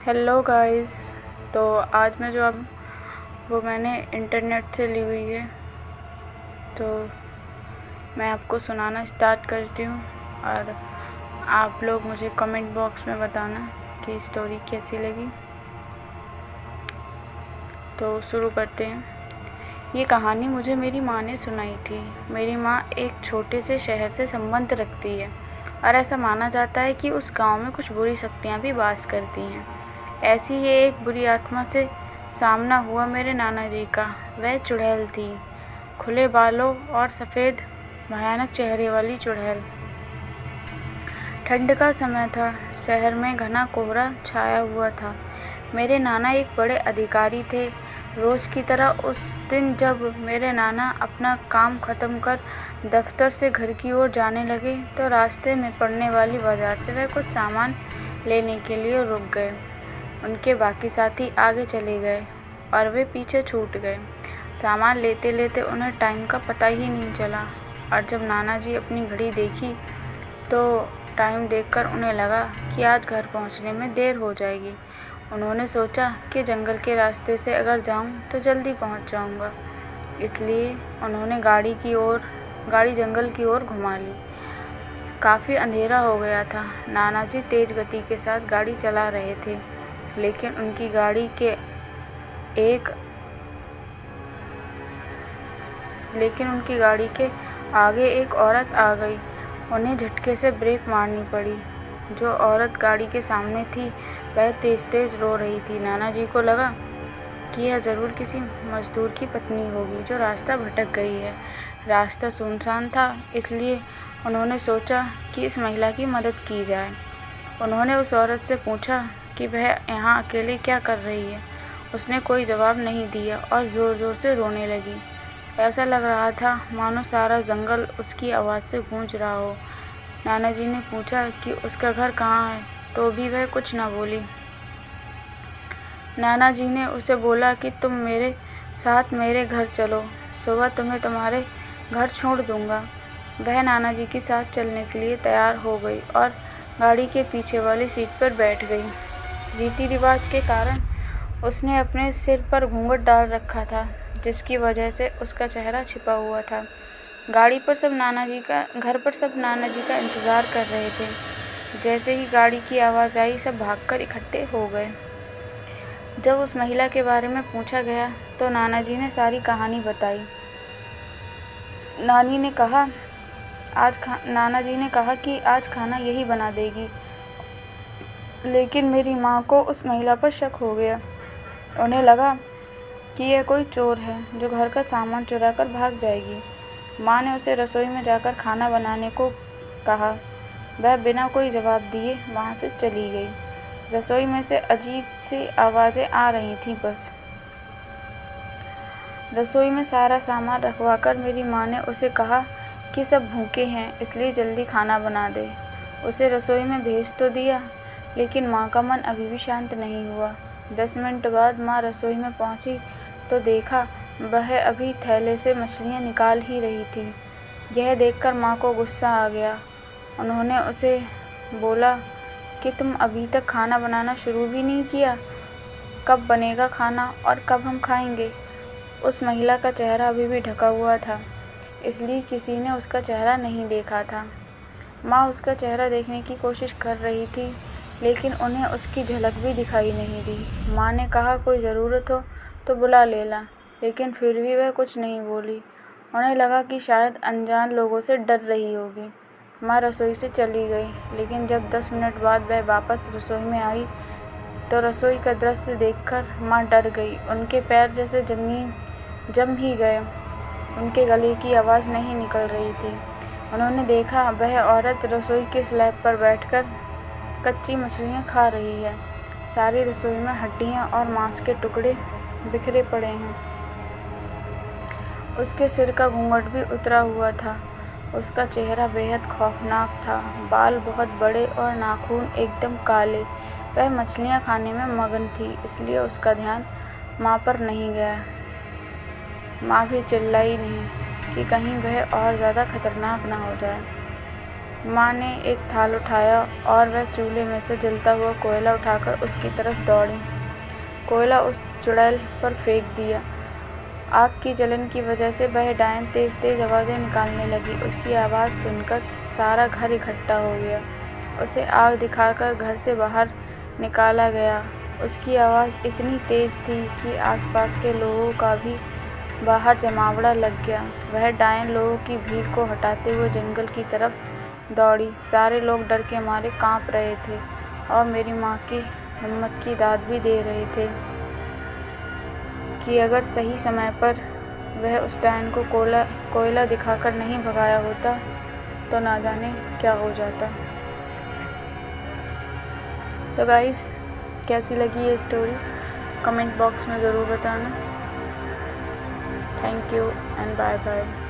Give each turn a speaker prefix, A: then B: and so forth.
A: Hello guys. तो आज मैं जो अब वो मैंने इंटरनेट से ली हुई है, तो मैं आपको सुनाना स्टार्ट करती हूँ और आप लोग मुझे कमेंट बॉक्स में बताना कि स्टोरी कैसी लगी। तो शुरू करते हैं। ये कहानी मुझे मेरी माँ ने सुनाई थी। मेरी माँ एक छोटे से शहर से संबंध रखती है और ऐसा माना जाता है कि उस गांव में कुछ बुरी शक्तियाँ भी वास करती हैं। ऐसी ही एक बुरी आत्मा से सामना हुआ मेरे नाना जी का। वह चुड़ैल थी, खुले बालों और सफ़ेद भयानक चेहरे वाली चुड़ैल। ठंड का समय था, शहर में घना कोहरा छाया हुआ था। मेरे नाना एक बड़े अधिकारी थे। रोज़ की तरह उस दिन जब मेरे नाना अपना काम ख़त्म कर दफ्तर से घर की ओर जाने लगे, तो रास्ते में पड़ने वाली बाज़ार से वह कुछ सामान लेने के लिए रुक गए। उनके बाकी साथी आगे चले गए और वे पीछे छूट गए। सामान लेते लेते उन्हें टाइम का पता ही नहीं चला और जब नाना जी अपनी घड़ी देखी तो टाइम देखकर उन्हें लगा कि आज घर पहुंचने में देर हो जाएगी। उन्होंने सोचा कि जंगल के रास्ते से अगर जाऊं तो जल्दी पहुंच जाऊंगा, इसलिए उन्होंने गाड़ी जंगल की ओर घुमा ली। काफ़ी अंधेरा हो गया था। नाना जी तेज़ गति के साथ गाड़ी चला रहे थे, लेकिन उनकी गाड़ी के आगे एक औरत आ गई। उन्हें झटके से ब्रेक मारनी पड़ी। जो औरत गाड़ी के सामने थी वह तेज़ तेज़ रो रही थी। नाना जी को लगा कि यह ज़रूर किसी मजदूर की पत्नी होगी जो रास्ता भटक गई है। रास्ता सुनसान था, इसलिए उन्होंने सोचा कि इस महिला की मदद की जाए। उन्होंने उस औरत से पूछा कि वह यहाँ अकेले क्या कर रही है। उसने कोई जवाब नहीं दिया और ज़ोर ज़ोर से रोने लगी। ऐसा लग रहा था मानो सारा जंगल उसकी आवाज़ से गूंज रहा हो। नाना जी ने पूछा कि उसका घर कहाँ है, तो भी वह कुछ न बोली। नाना जी ने उसे बोला कि तुम मेरे साथ मेरे घर चलो, सुबह तुम्हें तुम्हारे घर छोड़ दूँगा। वह नाना जी के साथ चलने के लिए तैयार हो गई और गाड़ी के पीछे वाली सीट पर बैठ गई। रीति रिवाज के कारण उसने अपने सिर पर घूंघट डाल रखा था, जिसकी वजह से उसका चेहरा छिपा हुआ था। घर पर सब नाना जी का इंतज़ार कर रहे थे। जैसे ही गाड़ी की आवाज़ आई, सब भागकर इकट्ठे हो गए। जब उस महिला के बारे में पूछा गया तो नाना जी ने सारी कहानी बताई। नाना जी ने कहा कि आज खाना यही बना देगी, लेकिन मेरी माँ को उस महिला पर शक हो गया। उन्हें लगा कि यह कोई चोर है जो घर का सामान चुरा कर भाग जाएगी। माँ ने उसे रसोई में जाकर खाना बनाने को कहा। वह बिना कोई जवाब दिए वहाँ से चली गई। रसोई में से अजीब सी आवाज़ें आ रही थीं। बस रसोई में सारा सामान रखवाकर मेरी माँ ने उसे कहा कि सब भूखे हैं, इसलिए जल्दी खाना बना दे। उसे रसोई में भेज तो दिया, लेकिन माँ का मन अभी भी शांत नहीं हुआ। 10 मिनट बाद माँ रसोई में पहुँची तो देखा वह अभी थैले से मछलियाँ निकाल ही रही थी। यह देखकर माँ को गुस्सा आ गया। उन्होंने उसे बोला कि तुम अभी तक खाना बनाना शुरू भी नहीं किया, कब बनेगा खाना और कब हम खाएंगे। उस महिला का चेहरा अभी भी ढका हुआ था, इसलिए किसी ने उसका चेहरा नहीं देखा था। माँ उसका चेहरा देखने की कोशिश कर रही थी, लेकिन उन्हें उसकी झलक भी दिखाई नहीं दी। माँ ने कहा कोई ज़रूरत हो तो बुला लेना, लेकिन फिर भी वह कुछ नहीं बोली। उन्हें लगा कि शायद अनजान लोगों से डर रही होगी। माँ रसोई से चली गई, लेकिन जब 10 मिनट बाद वह वापस रसोई में आई तो रसोई का दृश्य देखकर माँ डर गई। उनके पैर जैसे जम ही गए। उनके गले की आवाज़ नहीं निकल रही थी। उन्होंने देखा वह औरत रसोई के स्लैब पर बैठकर कच्ची मछलियाँ खा रही है। सारी रसोई में हड्डियाँ और मांस के टुकड़े बिखरे पड़े हैं। उसके सिर का घूंघट भी उतरा हुआ था। उसका चेहरा बेहद खौफनाक था। बाल बहुत बड़े और नाखून एकदम काले। वह मछलियाँ खाने में मगन थी, इसलिए उसका ध्यान माँ पर नहीं गया। माँ भी चिल्लाई नहीं कि कहीं वह और ज़्यादा खतरनाक न हो जाए। माँ ने एक थाल उठाया और वह चूल्हे में से जलता हुआ कोयला उठाकर उसकी तरफ दौड़ी। कोयला उस चुड़ैल पर फेंक दिया। आग की जलन की वजह से वह डायन तेज तेज आवाज़ें निकालने लगी। उसकी आवाज़ सुनकर सारा घर इकट्ठा हो गया। उसे आग दिखाकर घर से बाहर निकाला गया। उसकी आवाज़ इतनी तेज़ थी कि आसपास के लोगों का भी बाहर जमावड़ा लग गया। वह डायन लोगों की भीड़ को हटाते हुए जंगल की तरफ दौड़ी। सारे लोग डर के मारे कांप रहे थे और मेरी माँ की हिम्मत की दाद भी दे रहे थे कि अगर सही समय पर वह उस डायन को कोयला दिखाकर नहीं भगाया होता तो ना जाने क्या हो जाता। तो गाइस, कैसी लगी ये स्टोरी कमेंट बॉक्स में ज़रूर बताना। Thank you and bye bye.